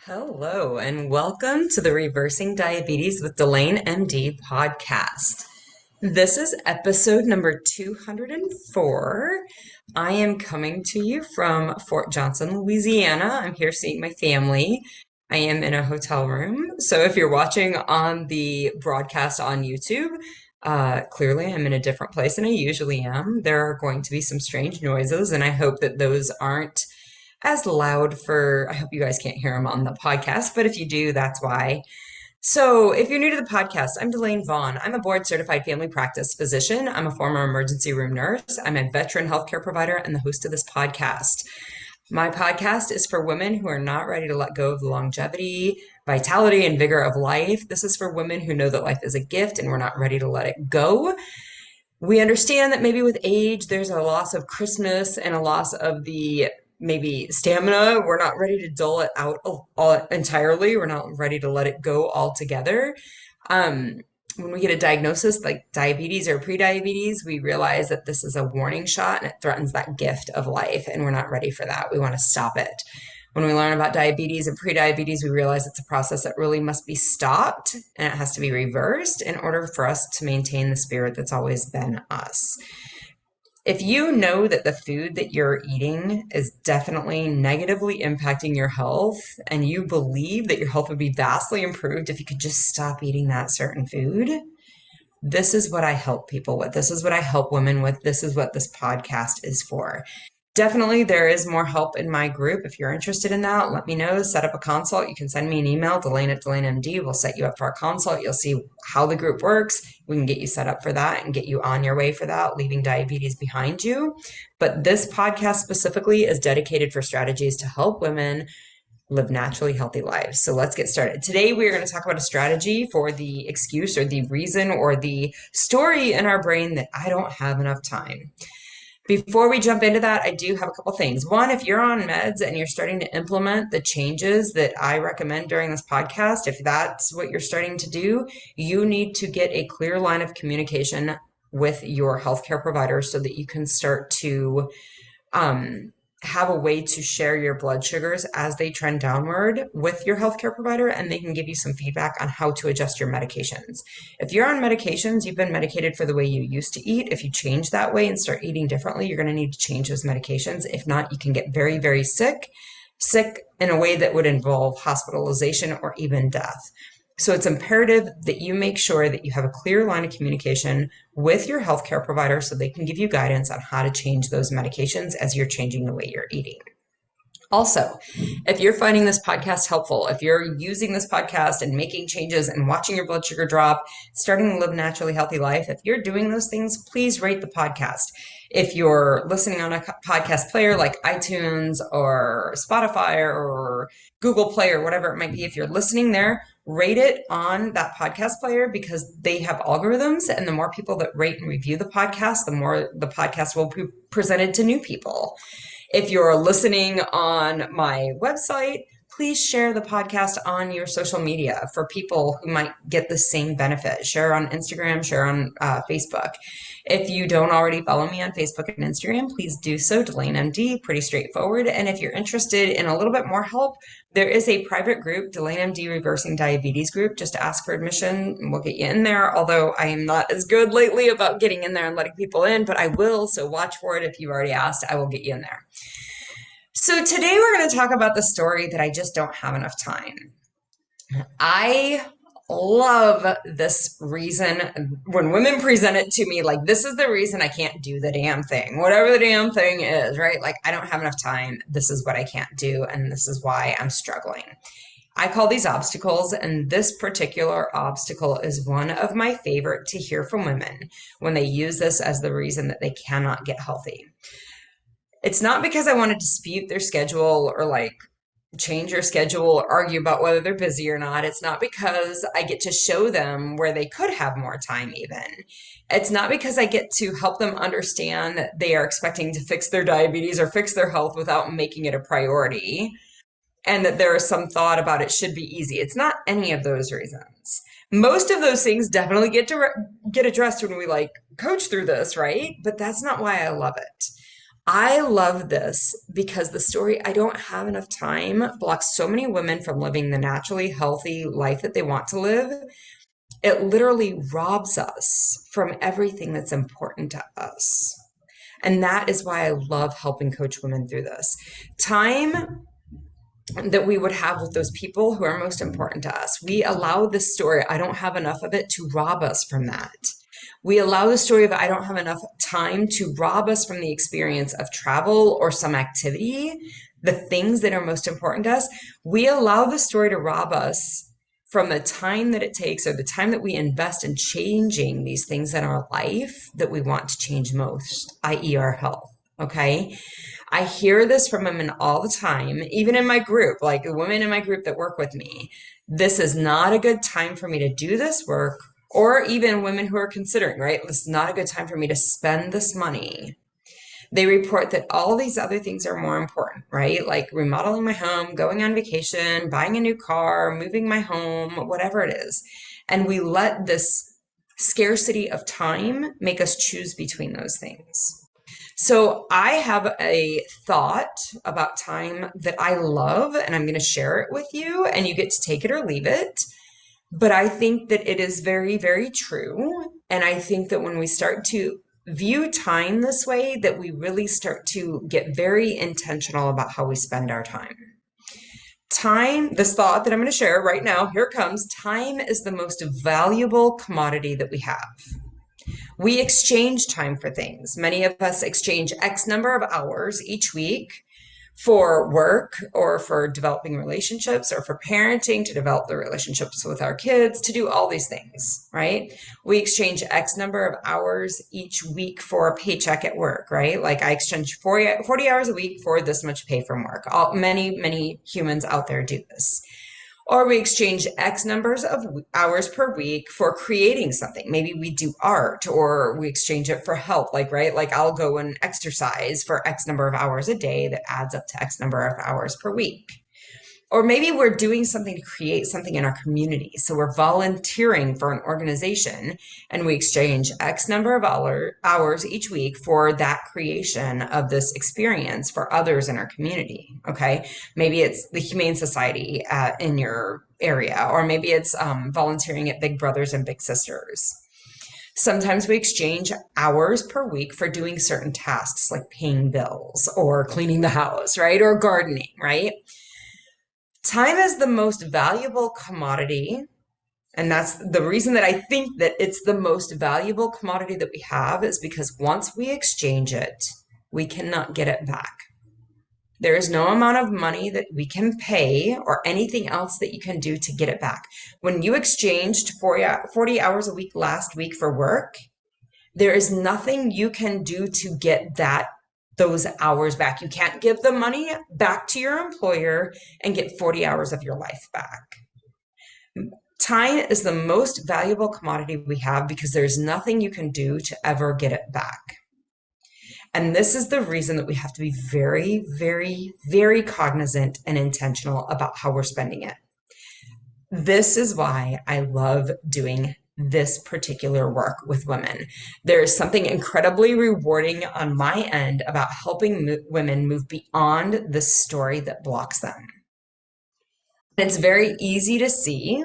Hello, and welcome to the Reversing Diabetes with Delane MD podcast. This is episode number 204. I am coming to you from Fort Johnson, Louisiana. I'm here seeing my family. I am in a hotel room. So if you're watching on the broadcast on YouTube, clearly I'm in a different place than I usually am. There are going to be some strange noises, and I hope that those aren't as loud I hope you guys can't hear them on the podcast, but if you do, that's why. So, if you're new to the podcast, I'm Delane Vaughn. I'm a board certified family practice physician. I'm a former emergency room nurse. I'm a veteran healthcare provider and the host of this podcast. My podcast is for women who are not ready to let go of the longevity, vitality, and vigor of life. This is for women who know that life is a gift and we're not ready to let it go. We understand that maybe with age, there's a loss of crispness and a loss of the maybe stamina. We're not ready to dull it out all entirely. We're not ready to let it go altogether. When we get a diagnosis like diabetes or prediabetes, we realize that this is a warning shot and it threatens that gift of life, and we're not ready for that. We want to stop it. When we learn about diabetes and prediabetes, we realize it's a process that really must be stopped and it has to be reversed in order for us to maintain the spirit that's always been us. If you know that the food that you're eating is definitely negatively impacting your health, and you believe that your health would be vastly improved if you could just stop eating that certain food, this is what I help people with. This is what I help women with. This is what this podcast is for. Definitely, there is more help in my group. If you're interested in that, let me know. Set up a consult. You can send me an email, Delane@DelaneMD. We'll set you up for a consult. You'll see how the group works. We can get you set up for that and get you on your way for that, leaving diabetes behind you. But this podcast specifically is dedicated for strategies to help women live naturally healthy lives. So let's get started. Today, we're going to talk about a strategy for the excuse or the reason or the story in our brain that I don't have enough time. Before we jump into that, I do have a couple things. One, if you're on meds and you're starting to implement the changes that I recommend during this podcast, if that's what you're starting to do, you need to get a clear line of communication with your healthcare provider so that you can start to have a way to share your blood sugars as they trend downward with your healthcare provider, and they can give you some feedback on how to adjust your medications. If you're on medications, you've been medicated for the way you used to eat. If you change that way and start eating differently, you're going to need to change those medications. If not, you can get very, very sick in a way that would involve hospitalization or even death. So it's imperative that you make sure that you have a clear line of communication with your healthcare provider so they can give you guidance on how to change those medications as you're changing the way you're eating. Also, if you're finding this podcast helpful, if you're using this podcast and making changes and watching your blood sugar drop, starting to live a naturally healthy life, if you're doing those things, please rate the podcast. If you're listening on a podcast player like iTunes or Spotify or Google Play or whatever it might be, if you're listening there, rate it on that podcast player because they have algorithms, and the more people that rate and review the podcast, the more the podcast will be presented to new people. If you're listening on my website, please share the podcast on your social media for people who might get the same benefit. Share on Instagram, share on Facebook. If you don't already follow me on Facebook and Instagram, please do so, Delane MD, pretty straightforward. And if you're interested in a little bit more help, there is a private group, Delane MD Reversing Diabetes group. Just ask for admission and we'll get you in there. Although I am not as good lately about getting in there and letting people in, but I will. So watch for it. If you've already asked, I will get you in there. So today we're going to talk about the story that I just don't have enough time. I love this reason when women present it to me, like, this is the reason I can't do the damn thing, whatever the damn thing is, right? Like, I don't have enough time. This is what I can't do. And this is why I'm struggling. I call these obstacles, and this particular obstacle is one of my favorite to hear from women when they use this as the reason that they cannot get healthy. It's not because I want to dispute their schedule or like change their schedule or argue about whether they're busy or not. It's not because I get to show them where they could have more time even. It's not because I get to help them understand that they are expecting to fix their diabetes or fix their health without making it a priority and that there is some thought about it should be easy. It's not any of those reasons. Most of those things definitely get addressed when we like coach through this, right? But that's not why I love it. I love this because the story, I don't have enough time, blocks so many women from living the naturally healthy life that they want to live. It literally robs us from everything that's important to us. And that is why I love helping coach women through this. Time that we would have with those people who are most important to us. We allow this story, I don't have enough of it, to rob us from that. We allow the story of I don't have enough time to rob us from the experience of travel or some activity, the things that are most important to us. We allow the story to rob us from the time that it takes or the time that we invest in changing these things in our life that we want to change most, i.e., our health. Okay. I hear this from women all the time, even in my group, like the women in my group that work with me. This is not a good time for me to do this work, or even women who are considering, right? This is not a good time for me to spend this money. They report that all these other things are more important, right? Like remodeling my home, going on vacation, buying a new car, moving my home, whatever it is. And we let this scarcity of time make us choose between those things. So I have a thought about time that I love, and I'm going to share it with you, and you get to take it or leave it. But I think that it is very, very true. And I think that when we start to view time this way, that we really start to get very intentional about how we spend our time. Time, this thought that I'm going to share right now, here it comes. Time is the most valuable commodity that we have. We exchange time for things. Many of us exchange X number of hours each week for work or for developing relationships or for parenting, to develop the relationships with our kids, to do all these things, right? We exchange X number of hours each week for a paycheck at work, right? Like I exchange 40 hours a week for this much pay from work. Many humans out there do this. Or we exchange X numbers of hours per week for creating something. Maybe we do art, or we exchange it for help, like, right? Like I'll go and exercise for X number of hours a day that adds up to X number of hours per week. Or maybe we're doing something to create something in our community. So we're volunteering for an organization and we exchange X number of hours each week for that creation of this experience for others in our community. Okay. Maybe it's the Humane Society in your area, or maybe it's volunteering at Big Brothers and Big Sisters. Sometimes we exchange hours per week for doing certain tasks like paying bills or cleaning the house, right? Or gardening, right? Time is the most valuable commodity, and that's the reason that I think that it's the most valuable commodity that we have, is because once we exchange it, we cannot get it back. There is no amount of money that we can pay or anything else that you can do to get it back. When you exchanged 40 hours a week last week for work, there is nothing you can do to get those hours back. You can't give the money back to your employer and get 40 hours of your life back. Time is the most valuable commodity we have because there's nothing you can do to ever get it back. And this is the reason that we have to be very, very, very cognizant and intentional about how we're spending it. This is why I love doing this particular work with women. There is something incredibly rewarding on my end about helping women move beyond the story that blocks them. And it's very easy to see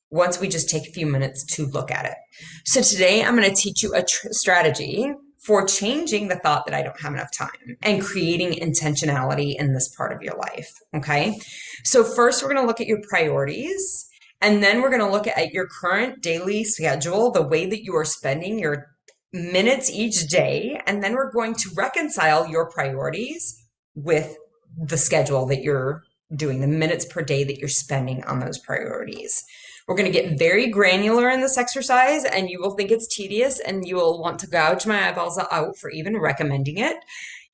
once we just take a few minutes to look at it. So today I'm going to teach you a strategy for changing the thought that I don't have enough time and creating intentionality in this part of your life. Okay. So first we're going to look at your priorities. And then we're going to look at your current daily schedule, the way that you are spending your minutes each day. And then we're going to reconcile your priorities with the schedule that you're doing, the minutes per day that you're spending on those priorities. We're going to get very granular in this exercise, and you will think it's tedious and you will want to gouge my eyeballs out for even recommending it.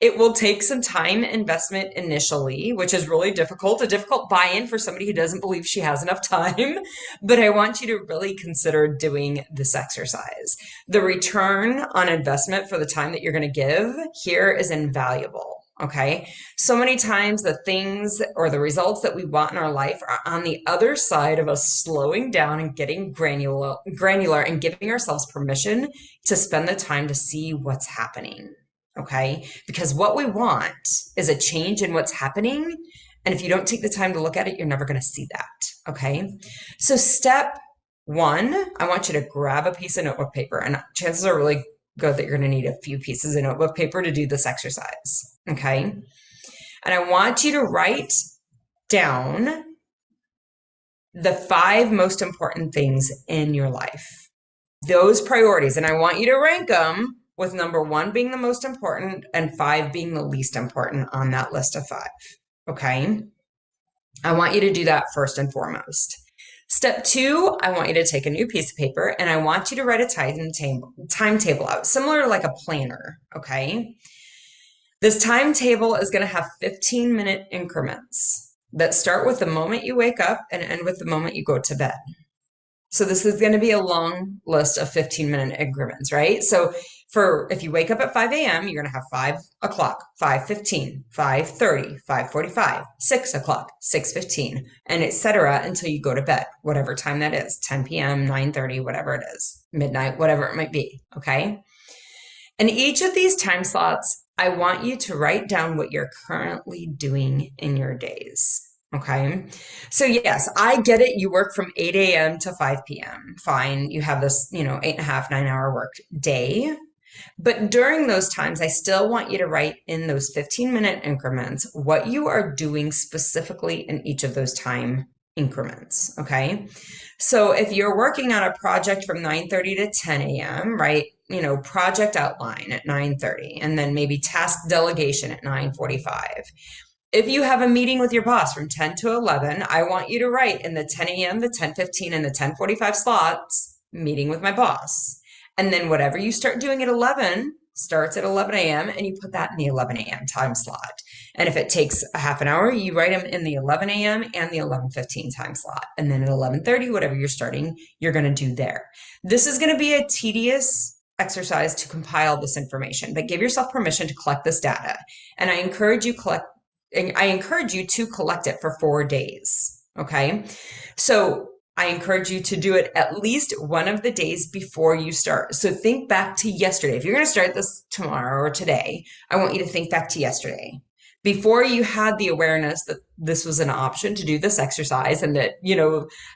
It will take some time investment initially, which is really difficult, a difficult buy-in for somebody who doesn't believe she has enough time. But I want you to really consider doing this exercise. The return on investment for the time that you're going to give here is invaluable. Okay. So many times the things or the results that we want in our life are on the other side of us slowing down and getting granular and giving ourselves permission to spend the time to see what's happening. Okay? Because what we want is a change in what's happening. And if you don't take the time to look at it, you're never going to see that. Okay? So, step one, I want you to grab a piece of notebook paper, and chances are really good that you're going to need a few pieces of notebook paper to do this exercise. Okay? And I want you to write down the 5 most important things in your life. Those priorities. And I want you to rank them with number 1 being the most important and 5 being the least important on that list of 5. Okay? I want you to do that first and foremost. Step 2, I want you to take a new piece of paper and I want you to write a timetable out, similar to like a planner. Okay? This timetable is going to have 15-minute increments that start with the moment you wake up and end with the moment you go to bed. So this is going to be a long list of 15-minute increments, right? So if you wake up at 5 a.m., you're going to have 5 o'clock, 5:15, 5:30, 5:45, 6 o'clock, 6:15, and etc. until you go to bed, whatever time that is, 10 p.m., 9:30, whatever it is, midnight, whatever it might be, okay? And each of these time slots, I want you to write down what you're currently doing in your days. Okay. So yes, I get it. You work from 8 a.m. to 5 p.m. Fine. You have this, 8.5, 9-hour work day. But during those times, I still want you to write in those 15-minute increments what you are doing specifically in each of those time increments. Okay. So if you're working on a project from 9:30 to 10 a.m., right? Project outline at 9:30, and then maybe task delegation at 9:45. If you have a meeting with your boss from 10 to 11, I want you to write in the 10 a.m., the 10:15, and the 10:45 slots, meeting with my boss. And then whatever you start doing at 11 starts at 11 a.m., and you put that in the 11 a.m. time slot. And if it takes a half an hour, you write them in the 11 a.m. and the 11:15 time slot. And then at 11:30, whatever you're starting, you're going to do there. This is going to be a tedious exercise to compile this information, but give yourself permission to collect this data. And I encourage you to collect it for 4 days. Okay. So I encourage you to do it at least one of the days before you start. So think back to yesterday. If you're going to start this tomorrow or today, I want you to think back to yesterday. Before you had the awareness that this was an option to do this exercise and that,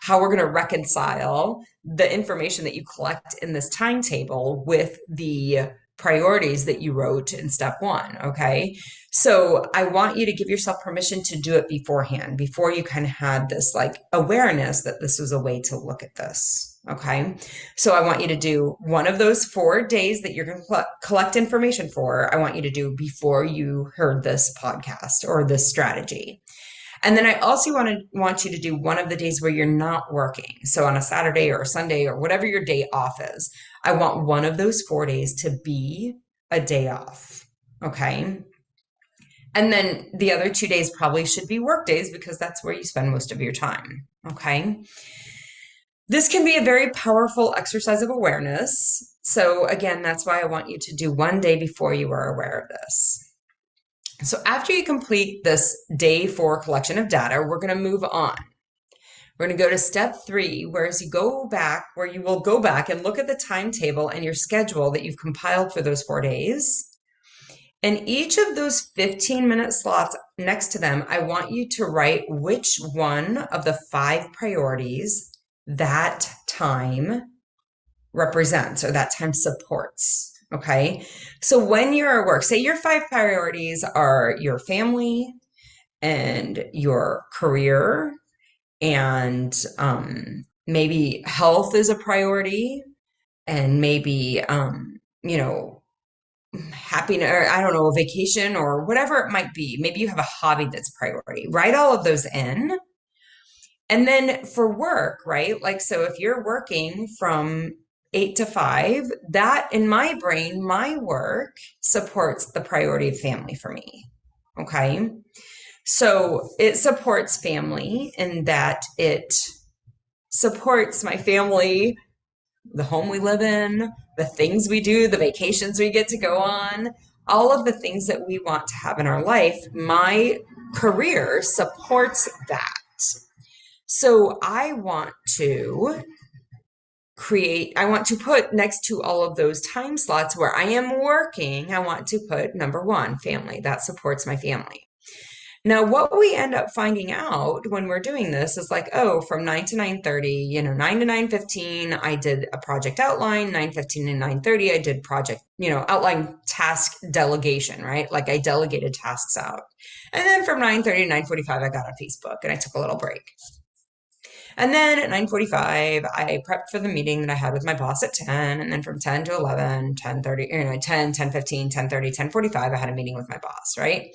how we're going to reconcile the information that you collect in this timetable with the priorities that you wrote in step 1. Okay. So I want you to give yourself permission to do it beforehand, before you kind of had this like awareness that this was a way to look at this. Okay. So I want you to do one of those 4 days that you're going to collect information for. I want you to do before you heard this podcast or this strategy. And then I also want you to do one of the days where you're not working. So on a Saturday or a Sunday or whatever your day off is, I want one of those 4 days to be a day off. Okay. And then the other 2 days probably should be work days because that's where you spend most of your time. Okay. This can be a very powerful exercise of awareness. So again, that's why I want you to do one day before you are aware of this. So after you complete this day 4 collection of data, we're going to move on. We're going to go to step 3, where you will go back and look at the timetable and your schedule that you've compiled for those 4 days. And each of those 15-minute slots next to them, I want you to write which one of the 5 priorities that time represents or that time supports. Okay. So when you're at work, say your 5 priorities are your family and your career, and maybe health is a priority, and maybe, happiness, or I don't know, a vacation or whatever it might be. Maybe you have a hobby that's priority. Write all of those in. And then for work, right? Like, so if you're working from 8 to 5, that in my brain, my work supports the priority of family for me. Okay. So it supports family in that it supports my family, the home we live in, the things we do, the vacations we get to go on, all of the things that we want to have in our life. My career supports that. So I want to I want to put next to all of those time slots where I am working, I want to put number one, family. That supports my family. Now, what we end up finding out when we're doing this is like, oh, from 9 to 9:30, 9 to 9:15, I did a project outline, 9:15 and 9:30, I did project, outline task delegation, right? Like I delegated tasks out. And then from 9:30 to 9:45, I got on Facebook and I took a little break. And then at 9:45, I prepped for the meeting that I had with my boss at 10. And then from 10 to 11, 10:30, 10, 10:15, 10:30, 10:45, I had a meeting with my boss, right?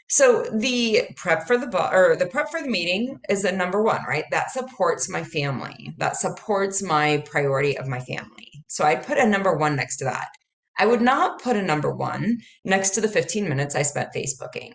So the prep for the meeting is the number one, right? That supports my family. That supports my priority of my family. So I'd put a number one next to that. I would not put a number one next to the 15 minutes I spent Facebooking.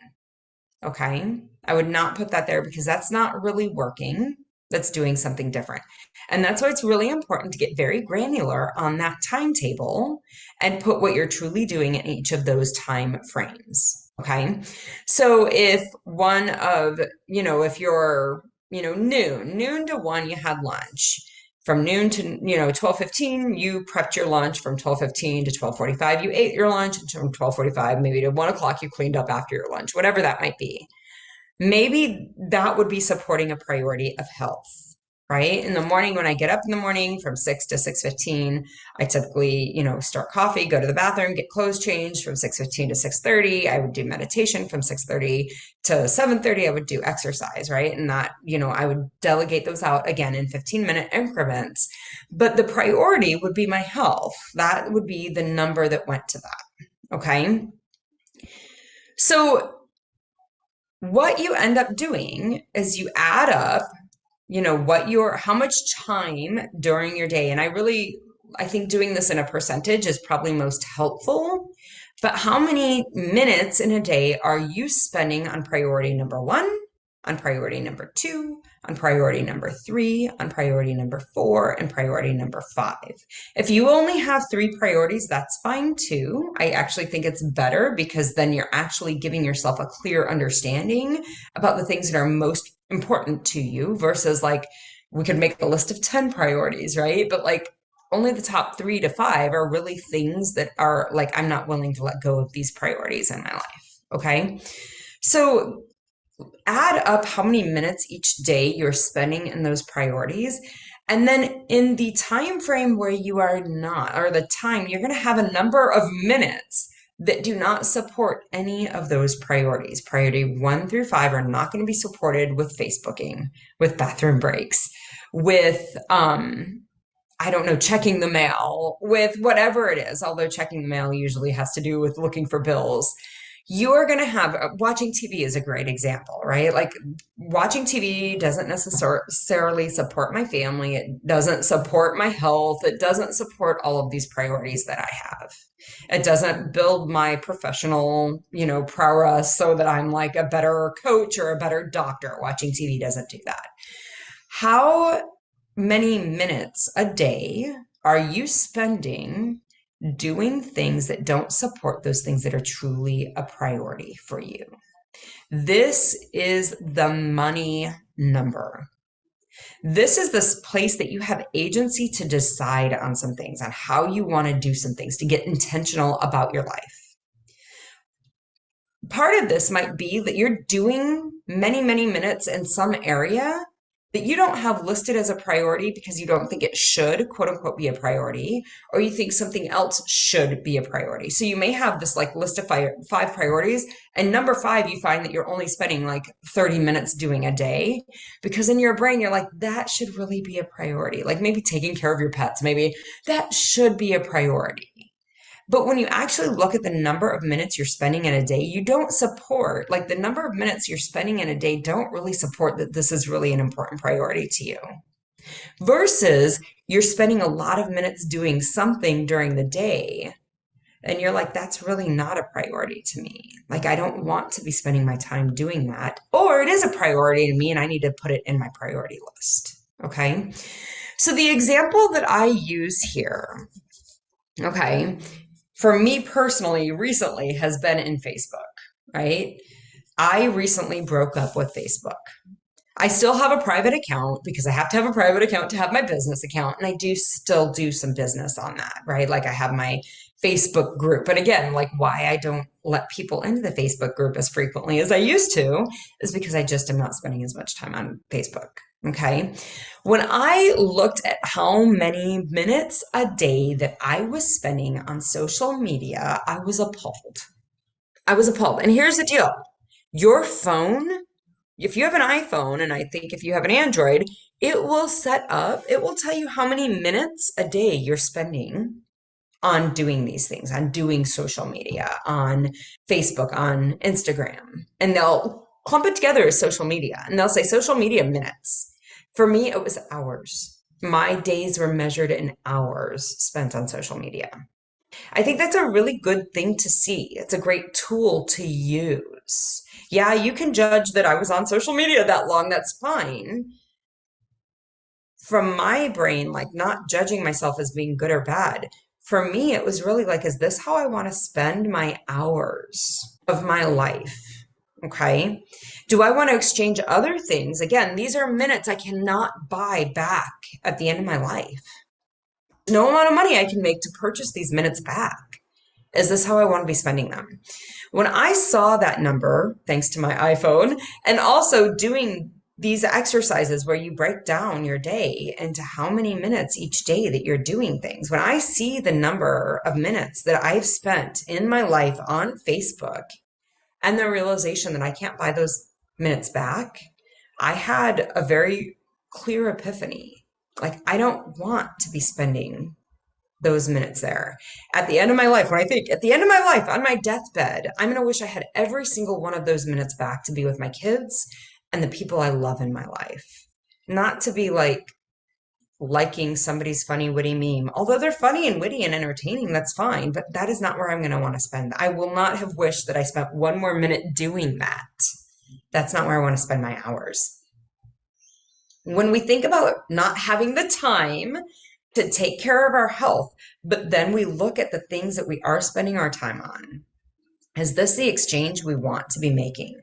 Okay. I would not put that there because that's not really working. That's doing something different. And that's why it's really important to get very granular on that timetable and put what you're truly doing in each of those time frames. Okay. So if if you're, noon to 1, you had lunch. From noon to, 12:15, you prepped your lunch. From 12:15 to 12:45, you ate your lunch. And from 12:45, maybe to 1 o'clock, you cleaned up after your lunch, whatever that might be. Maybe that would be supporting a priority of health, right? In the morning, when I get up in the morning from 6 to 6:15, I typically, start coffee, go to the bathroom, get clothes changed. From 6:15 to 6:30, I would do meditation. From 6:30 to 7:30, I would do exercise, right? And that, I would delegate those out again in 15-minute increments. But the priority would be my health. That would be the number that went to that, okay? So what you end up doing is you add up, how much time during your day. And I think doing this in a percentage is probably most helpful. But how many minutes in a day are you spending on priority number one, on priority number two, on priority number three, on priority number four, and priority number five? If you only have three priorities, that's fine too. I actually think it's better because then you're actually giving yourself a clear understanding about the things that are most important to you versus like we could make a list of 10 priorities, right? But like only the top 3 to 5 are really things that are like, I'm not willing to let go of these priorities in my life. Okay. So add up how many minutes each day you're spending in those priorities. And then in the time frame where you are not, or the time, you're going to have a number of minutes that do not support any of those priorities. Priority 1 through 5 are not going to be supported with Facebooking, with bathroom breaks, with, I don't know, checking the mail, with whatever it is, although checking the mail usually has to do with looking for bills. You are going to have watching TV is a great example, right? Like watching TV doesn't necessarily support my family. It doesn't support my health. It doesn't support all of these priorities that I have. It doesn't build my professional, prowess so that I'm like a better coach or a better doctor. Watching TV doesn't do that. How many minutes a day are you spending doing things that don't support those things that are truly a priority for you? This is the money number. This is this place that you have agency to decide on some things, on how you want to do some things, to get intentional about your life. Part of this might be that you're doing many, many minutes in some area that you don't have listed as a priority because you don't think it should, quote unquote, be a priority, or you think something else should be a priority. So you may have this like list of five priorities, and number 5, you find that you're only spending like 30 minutes doing a day because in your brain, you're like, that should really be a priority. Like maybe taking care of your pets, maybe that should be a priority. But when you actually look at the number of minutes you're spending in a day, you don't support, like the number of minutes you're spending in a day don't really support that this is really an important priority to you. Versus you're spending a lot of minutes doing something during the day, and you're like, that's really not a priority to me. Like, I don't want to be spending my time doing that. Or it is a priority to me, and I need to put it in my priority list. Okay. So the example that I use here, okay, for me personally, recently has been in Facebook, right? I recently broke up with Facebook. I still have a private account because I have to have a private account to have my business account. And I do still do some business on that, right? Like I have my Facebook group. But again, like why I don't let people into the Facebook group as frequently as I used to is because I just am not spending as much time on Facebook. Okay. When I looked at how many minutes a day that I was spending on social media, I was appalled. I was appalled. And here's the deal. Your phone, if you have an iPhone, and I think if you have an Android, it will tell you how many minutes a day you're spending on doing these things, on doing social media, on Facebook, on Instagram. And they'll clump it together as social media and they'll say social media minutes. For me, it was hours. My days were measured in hours spent on social media. I think that's a really good thing to see. It's a great tool to use. Yeah, you can judge that I was on social media that long. That's fine. From my brain, like not judging myself as being good or bad. For me, it was really like, is this how I want to spend my hours of my life? Okay. Do I want to exchange other things? Again, these are minutes I cannot buy back at the end of my life. No amount of money I can make to purchase these minutes back. Is this how I want to be spending them? When I saw that number, thanks to my iPhone, and also doing these exercises where you break down your day into how many minutes each day that you're doing things, when I see the number of minutes that I've spent in my life on Facebook and the realization that I can't buy those minutes back, I had a very clear epiphany. Like, I don't want to be spending those minutes there. At the end of my life, when I think at the end of my life, on my deathbed, I'm going to wish I had every single one of those minutes back to be with my kids and the people I love in my life. Not to be like liking somebody's funny, witty meme. Although they're funny and witty and entertaining, that's fine, but that is not where I'm going to want to spend. I will not have wished that I spent one more minute doing that. That's not where I want to spend my hours. When we think about not having the time to take care of our health, but then we look at the things that we are spending our time on, is this the exchange we want to be making?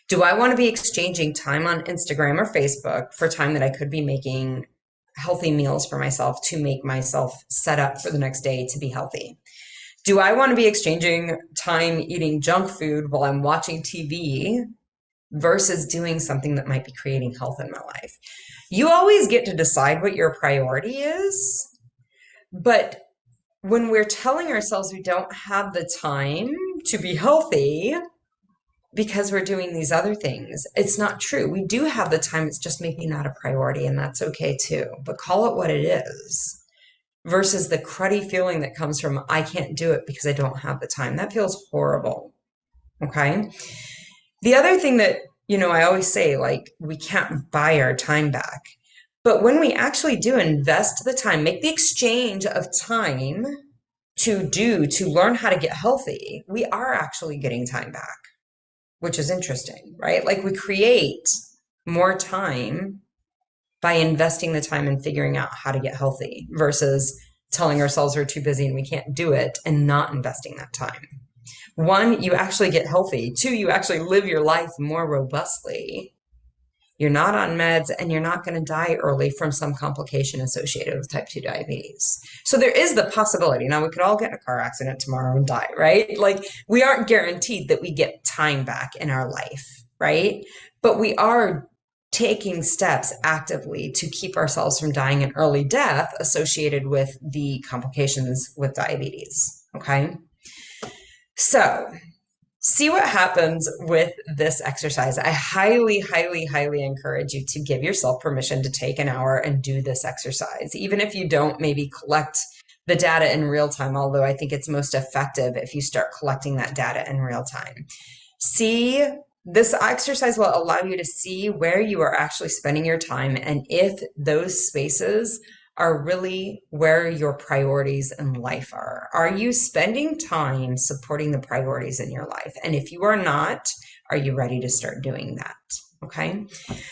Do I want to be exchanging time on Instagram or Facebook for time that I could be making healthy meals for myself to make myself set up for the next day to be healthy? Do I want to be exchanging time eating junk food while I'm watching TV versus doing something that might be creating health in my life? You always get to decide what your priority is, but when we're telling ourselves we don't have the time to be healthy because we're doing these other things, it's not true. We do have the time, it's just maybe not a priority, and that's okay too. But call it what it is versus the cruddy feeling that comes from, I can't do it because I don't have the time. That feels horrible. Okay. The other thing that, I always say, like, we can't buy our time back. But when we actually do invest the time, make the exchange of time to learn how to get healthy, we are actually getting time back, which is interesting, right? Like we create more time by investing the time and figuring out how to get healthy versus telling ourselves we're too busy and we can't do it and not investing that time. One, you actually get healthy. Two, you actually live your life more robustly. You're not on meds and you're not going to die early from some complication associated with type 2 diabetes. So there is the possibility. Now, we could all get in a car accident tomorrow and die, right? Like we aren't guaranteed that we get time back in our life, right? But we are taking steps actively to keep ourselves from dying an early death associated with the complications with diabetes, okay? So see what happens with this exercise. I highly, highly, highly encourage you to give yourself permission to take an hour and do this exercise. Even if you don't maybe collect the data in real time, although I think it's most effective if you start collecting that data in real time. This exercise will allow you to see where you are actually spending your time and if those spaces are really where your priorities in life are. Are you spending time supporting the priorities in your life? And if you are not, are you ready to start doing that? Okay.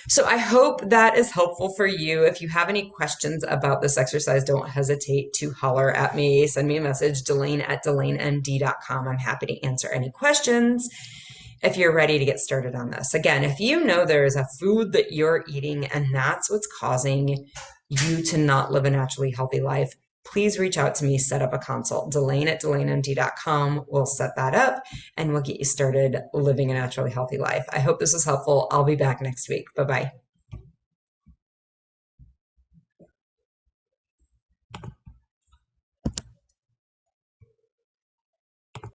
So I hope that is helpful for you. If you have any questions about this exercise, don't hesitate to holler at me. Send me a message, Delane@DelaneMD.com. I'm happy to answer any questions. if you're ready to get started on this. Again, if you know there is a food that you're eating and that's what's causing you to not live a naturally healthy life, please reach out to me, set up a consult. Delane at DelaneMD.com. We'll set that up and we'll get you started living a naturally healthy life. I hope this was helpful. I'll be back next week. Bye-bye.